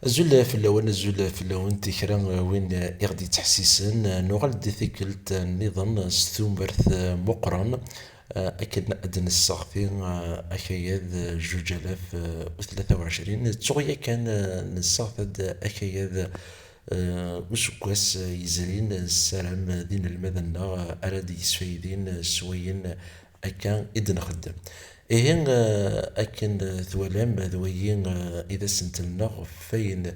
زول في اللون زول في اللون تكرا وين يغدي تحسيسن نغال دي ثيكلت النظام ستومبرث مقرن أكن أدنى الساغتي أكياد 2023 تغيا كان نساغت أكياد وسكواس يزرين السلام دين المدنة أراد يسفيدين سوين أكان إدن خدم إيهن أكن ثوالام ذويين إذا سنتلنا فين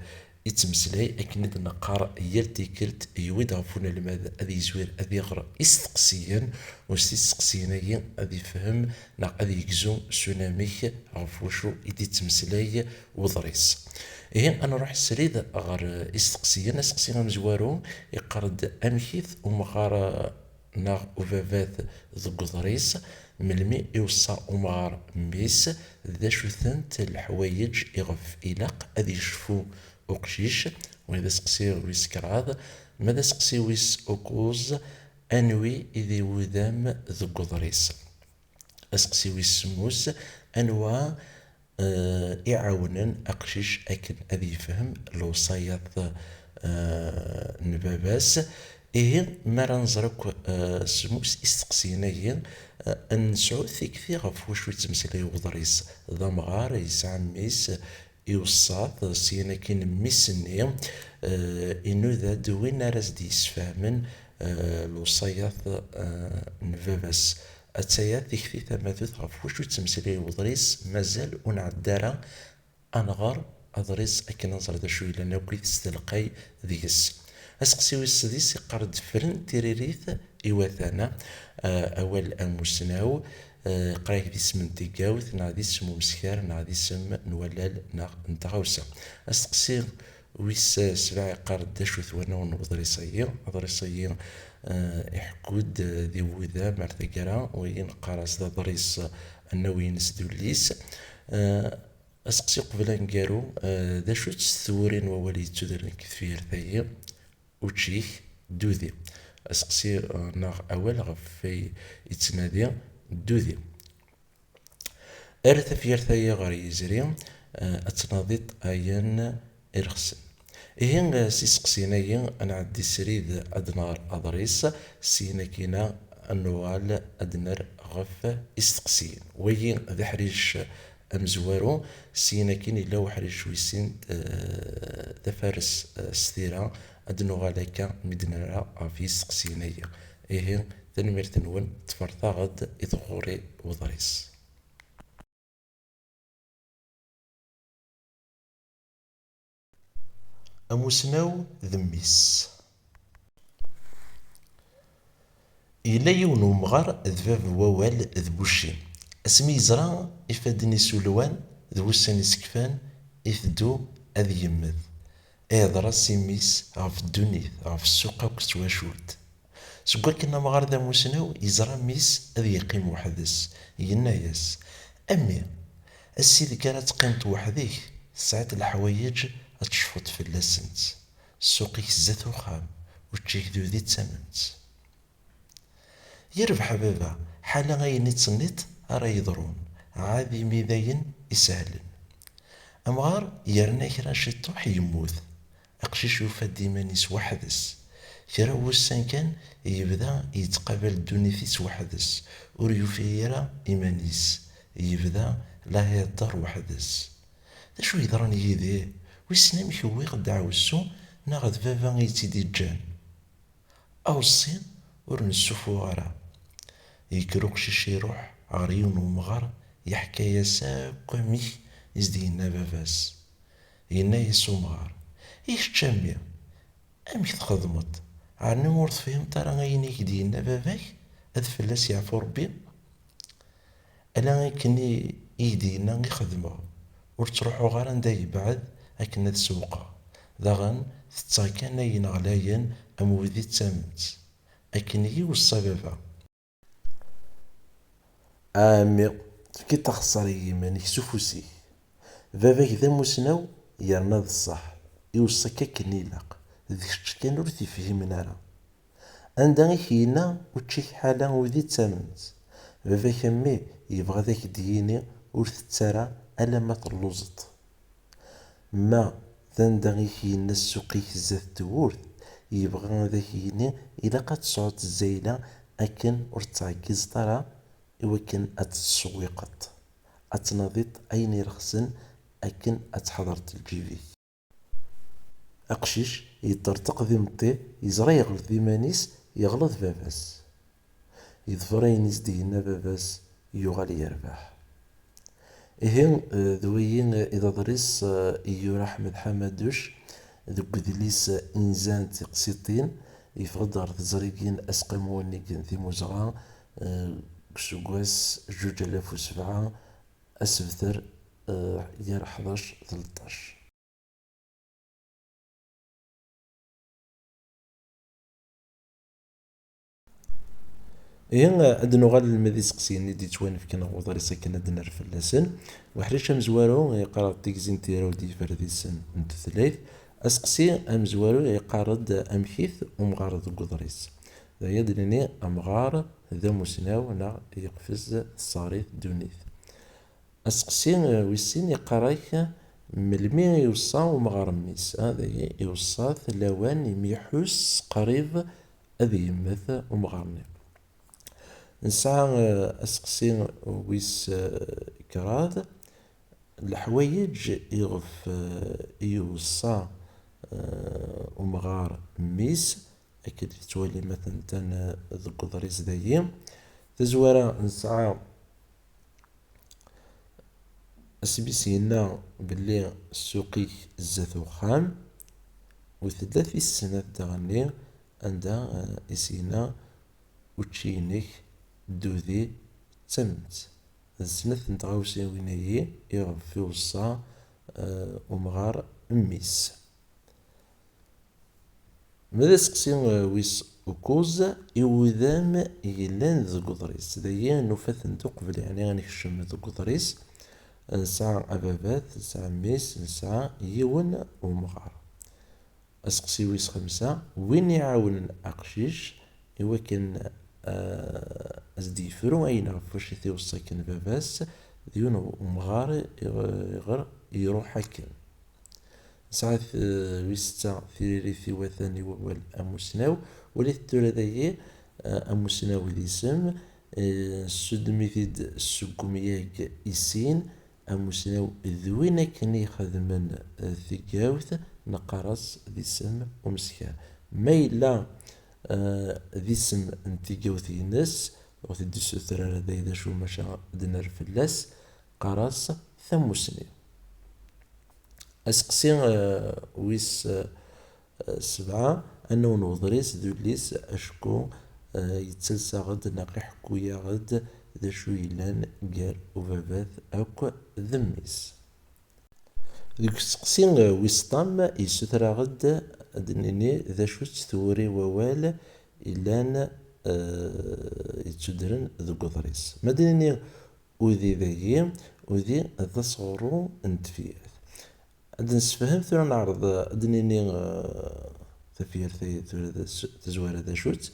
يتمسلاي أكن نقار يلتيكلت يويد غفونا لماذا أذي زوير أذي يغرى استقسيا وستستقسينيا أذي فهم نا أذي يكزو سوناميك غفوشو إذي تمسلاي وضريس إيه أنا راح سريد غير استقسيا مزوارو يقرد أمكيث ومغار ناغ وفافات ذو ضريس ملمي يوصى أمار ميس ذا شوثنت الحوايج يغف إلاق أذي يشفو أقشيش وإذا سقسي ويس كراض ماذا سقسي ويس أكوز أنوي إذي وذام ذو ضريس أسقسي ويس سموس أنواع إعاونا أقشيش أكن أذي فهم الوصايات نباباس إيه مرة نزرك سموس استقسينيا أن نسعود ثيكثي غف واش يتمسلاي وضريس ذا مغار يسعى ميس يوصاد سينا كين ميسني إنو ذا دوين راس دي يسفهمن الوصايات نباباس أتايا ثيكثي ثماثوث غف واش يتمسلاي وضريس مازال ونعدارا أنغار أضريس أكن نزر ذا شوي لأنه كي تستلقاي ذيس أسقسيو السديس يقرد فرن تيريريث إواثانا أول أموسناو قرايه دي اسم نتيقاوث نا دي اسم مسكار نا دي اسم نولال نا نتغاوسا أسقسيو ويس سبع يقرد داشو ثوانا ونضريسية أضريسية يحكود ذي وذا مرتقرا وين قراص ذا ضريس النوين سدوليس أسقسي قبل نقارو داشو تستورين وولي تودرن كثير ثايا وتشيك دوذي أسقسي ناغ أول غفي يتنادي دوذي أرث في ثايا غير يزري أتناضيت أيان إرخسن إيهن سيسقسينايا أنا عدي سريد أدنار أضريس سيناكينا النوال أدنر غف استقسين وين ذا حريش أمزوارو سيناكين إلا وحريش ويسين ذا فارس ستيرا أدنو غالاكا مدنرا في استقسينايا إيهن تنمير تنون تفرطاغد إذغوري وضريس أموسناو ذميس إلا يون ومغار ذباب ووال ذبوشي اسمي يزرا إفادني سولوان ذوساني سكفان إثدو أذ يمذ إهضرا سيميس غف الدنيث غف السوق وكتواشوت سكوا كنا مغار ذا موسناو يزرا ميس أذ يقيم وحدس ينايس أمي السيد كانت قيمت وحديك ساعات الحوايج أتشفط في اللسنت سوقي زات وخام وتشيك ذو ذي تسمنت يربح بابا حالا غاين تصنيت راه يضرون عادي ميداين يسهلن أمغار يرنا كرا شطوح يموت أقشيش يوفى ديمانيس وحدس كرا وسان كان يبدا يتقابل الدونيثيس وحدس ور يوفيرا إيمانيس يبدا لا يهدر وحدس دا شو يضران يديه ويسنا مكوي قد عاوسو ناغد بابا يتيدي جان أو الصين ور نسوفو غرا يكروك شي يروح عريون ومغار يحكى يساق ميك يزدينا باباس ينا يسو مغار إيش تشامي أمك تخدمت عرني مورث فيهم ترى غينيك دينا باباك هاد فلاس يعفو ربي ألا غيكني يدينا يخدمو ور تروحو غير ندا يبعد أكن هاد السوقا داغن تتاكان ينغلاين أموذي تامت أكن يوصى بابا عامي كي تخسر يمانك سفوسي باباك ذا موسناو يرنا ذا الصح يوصى كاكني لاق ذيك كان ور تيفهمنا راه عندها كينا وتشيك حالا وذي تامنت باباك أمي يبغى ذاك ديني ور تتسارى ألا ما تلوزت ما تاندا غيكينا السوقي زات تورث يبغى ذاك يني إلا قد تصعد الزايلة أكن ور تعكز طرا إوكن أتسويقط أتناضيط أين يرخصن أكن أتحضرت الجيفي أقشيش يطرطق ذي مطي يزرى يغلط ذي مانيس يغلط باباس يظفر ينيس دينا باباس يغال يربح إهين ذوين إذا ضريس إيو أحمد حمادوش ذو قدليس إنزان تقسيطين يفضل تزريقين أسقموني كن ذي مزغا كسوكواس 2007 أسبثر يار 11 13. إيه أد نغال المذي سقسيني دي توانفكن غوضاري ساكن أد نعرف اللسن وحريش أمزوارو يقرا تيكزين تيرو دي فرديسن نتثلاث أسقسي أمزوارو يقارد أمكيث ومغارد قدريس ذا يدريني أمغار ذا مسناو نا يقفز الصاريث دونيث أسقسي ويسين يقرايك ملمي يوصى ومغارميس هذا يوصى ثلاوان يميحوس قريب أذي يمث ومغارني نسعى أسقسي ويس كراد الحوايج يغف يوصى ومغار ميس أكيد تولي مثلا تانا ذو قدريس دايم تزوارا نسعى أسبيسينا بلي السوقي الزاثو خام وثلاث السنة تغني عندها إسينا وتشينيك دوذي تمت السنة نتغاوسي وينايي يغف في وصا ومغار ميس ماذا سقسي ويس وكوز إوذام يلان ذو قدريس دايا نوفاث قبل يعني غنكشم ذو قدريس نسعى أبابات نسعى ميس نسعى يون ومغار أسقسي ويس 5 وين يعاون أقشيش إوا كان أزدي فرو أين غفوش يوصى كان باباس ديون ومغار يغر يروح هكا ساعات ويستا ثيري في وثاني وول أموسناو وليت تولدايي أموسناو ديسم سدميثيد السكومياك إسين أموسناو ذوين كان يخدمن ثقاوث نقرص ديسم ومسكا ميلا ديسم نتيقاوث ينس وث ديسو ثرارة دايدا شو ماشا دنر فلاس قرص ثموسني أسقسي ويس 7 أنو نوضريس ذوليس أشكو يتسلسى غد ناقي حكويا غد ذا شو يلان قال وباباث أكو ذميس ذوك سقسي ويسطام يسترى غد دنيني ذا شو تثوري ووال إلان يتشدرن ذو قضريس مدنيني وذي ذايي وذي ذا صغرو انتفير عاد نسفهم ثورا نعرض دنيني تفير تزوار ذا شوت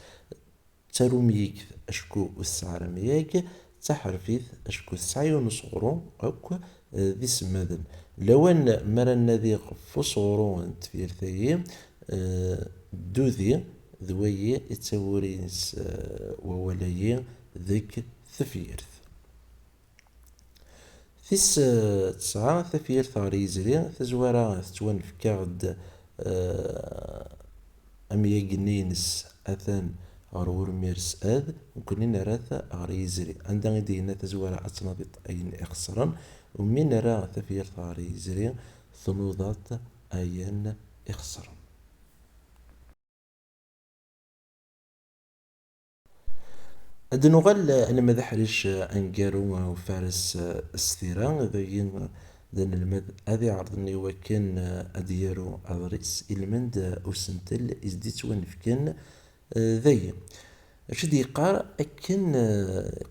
تارو ميك أشكو السعر ميك تحرفيث أشكو السعيون صغرو أكو ذي سمادن لوان مرنا ذي غفو صغرو انتفير ثايي دوذي ذوي يتسورينس وولايي ذيك ثفيرث ثيس 9 ثفيرث غير يزري تزوارا تتوانفكا غد أمياقنينس أثان غير ورميرس آذ وكوني نراث غير يزري عندها دينا تزوارا أتناضيط أين إخسرا ومين نرى ثفيرث غير يزري ثنوضات أين إخسرا هاد نغال أنا ماذا حريش أنقارو وفارس الستيرة ذاين ذن المد هذي عرضني وكان أديارو أضريس إلمند أسنتل إزديت ونفكن ذاين أش دي قار أكن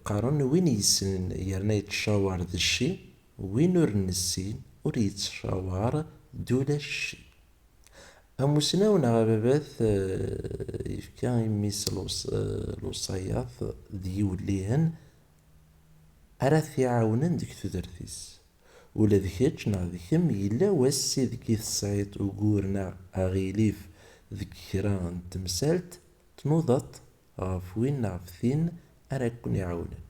قارن وين يسن يرنا يتشاور ذا الشي وين ور نسين ور يتشاور دولا الشي أموسنا غابابات يفكا يميس الوصايات ديوليهن أراث يعاونن ديك تدرثيس ولا ذ كيتش ناغ ذ كم يلا واسي ذكي تصعيد وقورنا أغيليف ذك كرا n تمثالت تنوضت غف وين ناغ ثين أرا كون يعاونن.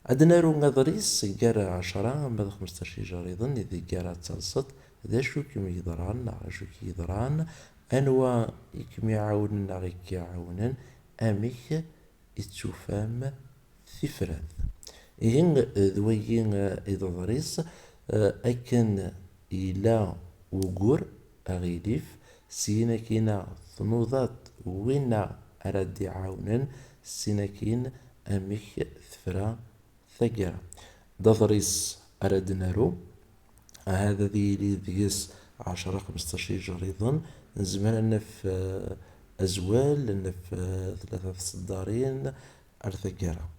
عاد نارو غضريس كارا 10 مبا 15 جريضا إذا كارا تلصت ذا شو كم يضران ناغ شو كي يضران أنوا كم يعاونن ناغ كي يعاونن أميك يتشوفام ثفرات. إين ذوين إذا ضريس أكن إلا وقور أغيليف سينا كينا ثنوضات وينا أراد يعاونن سينا كين أميك ثفرا ثقرا دضريس أراد نارو هذا ذي لي ذيس 10 15 جريضا نزمر أن في أزوال أن في 3 صدارين أرثقرا.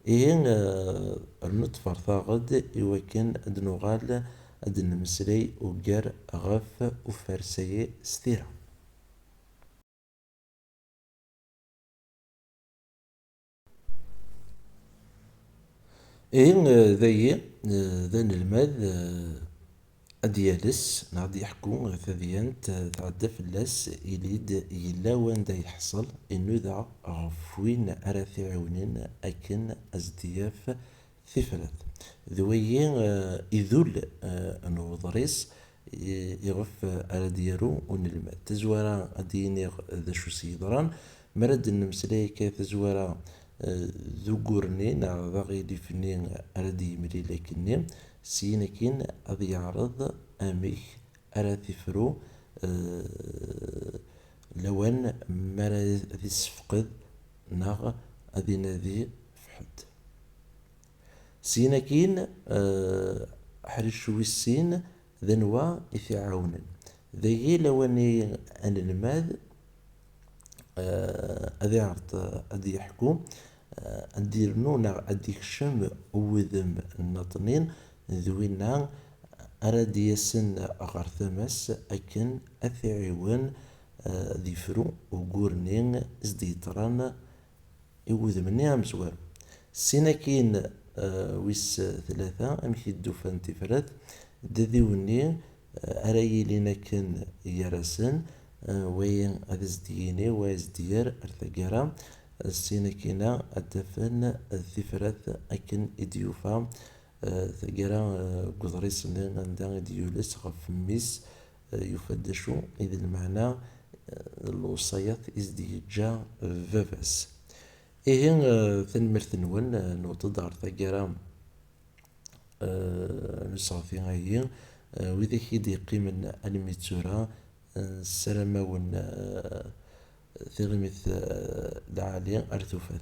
إيه النطفر ثاغد إوكن أدنوغال أدن مسلي وقر غف وفارسي ستيرا. إيه ذا نلمذ أديالس نعد يحكو ثديانت تعدى فلاس إليد يلا وان دا يحصل إنو ذا غفوين أراثي عونين أكن أزدياف ثفلت ذوي إذول نوضريس يغف أراديرو ونلمد تزوارا أدينيغ ذا شو سيدران مرد النمسلي كي تزوارا ذو قرنين ذا غيدي فنين أرادي مري لكني سينكين أذ يعرض أميك أراثي فرو لوان مرا ذي سفقد ناغ أذي نذي فحد سينكين حرش ويسين ذنوا إثعاونن ذي لواني أن الماذ أذي عرض أذي يحكو أدير نونا أدي كشم وذم النطنين ذوينا أراد يسن أغار ثمس أكن أثعيون ذي فرو وقورنين ازديتران يوذمني أمزوار سيناكين ويس 3 أمشي الدوفان تفرد دذيوني أراي لنا كان يرسن وين أذزديني وازدير أرثقرا السيناكينا الدفن الثفرات أكن إديوفا ثقرا قدريس عندها ديوليس غف ميس يفدشو إذا المعنى الوصيات إزديجا فافاس. إيه ثنمرث نون نوضد غار ثقرا نصافي غايي وإذا كيدي قيمن الميتسورا السلامة ون ثغمث العالية أرثوفات.